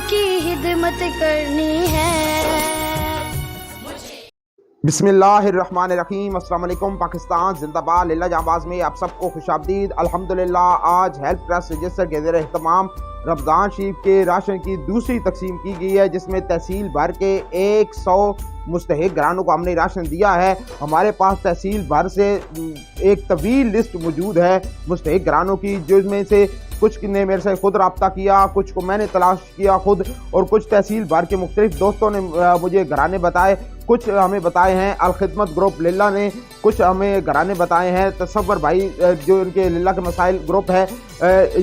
की खिदमत करनी है। बिस्मिल्लाहिर्रहमानिर्रहीम। अस्सलाम वालेकुम। पाकिस्तान जिंदाबाद। लीला जाबाज में आप सबको खुशामदीद। अल्हम्दुलिल्लाह आज हेल्प ट्रस्ट रजिस्टर के ज़ेर एहतमाम रमज़ान शरीफ के राशन की दूसरी तकसीम की गई है, जिसमें तहसील भर के 100 मुस्तहिक घरानों को हमने राशन दिया है। हमारे पास तहसील भर से एक तवील लिस्ट मौजूद है मुस्तहिक घरानों की, जिसमें से कुछ ने मेरे से खुद रब्ता किया, कुछ को मैंने तलाश किया खुद, और कुछ तहसील भर के मुख्तलिफ दोस्तों ने मुझे घराने बताए। कुछ हमें बताए हैं अलखिदमत ग्रुप लिल्ला ने, कुछ हमें घराने बताए हैं तसव्वुर भाई जो इनके लिल्ला के मसाइल ग्रुप है।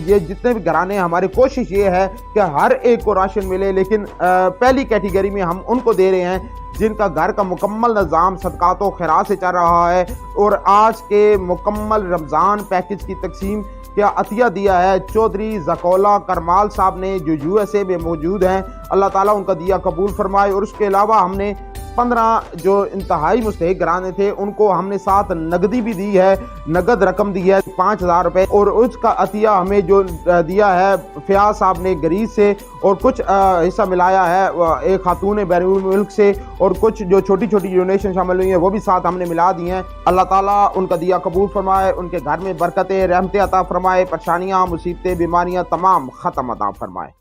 ये जितने भी घराने, हमारी कोशिश ये है कि हर एक को राशन मिले, लेकिन पहली कैटेगरी में हम उनको दे रहे हैं जिनका घर का मुकम्मल निज़ाम सदक़ात व खैरात से चल रहा है। और आज के मुकम्मल रमज़ान पैकेज की तकसीम क्या अतिया दिया है चौधरी ज़कौला करमाल साहब ने, जो USA में मौजूद हैं। अल्लाह ताला उनका दिया कबूल फरमाए। और उसके अलावा हमने 15 जो इंतहाई मुस्तहिक घराने थे उनको हमने साथ नगदी भी दी है, नगद रकम दी है 5000 रुपये। और उसका अतिया हमें जो दिया है फयाज साहब ने गरीज से, और कुछ हिस्सा मिलाया है एक खातून बैरून मुल्क से, और कुछ जो छोटी छोटी डोनेशन शामिल हुई हैं वो भी साथ हमने मिला दी हैं। अल्लाह ताला उनका दिया कबूल फरमाए, उनके घर में बरकतें रहमतें अता फरमाए, परेशानियाँ मुसीबतें बीमारियाँ तमाम ख़त्म अता फरमाए।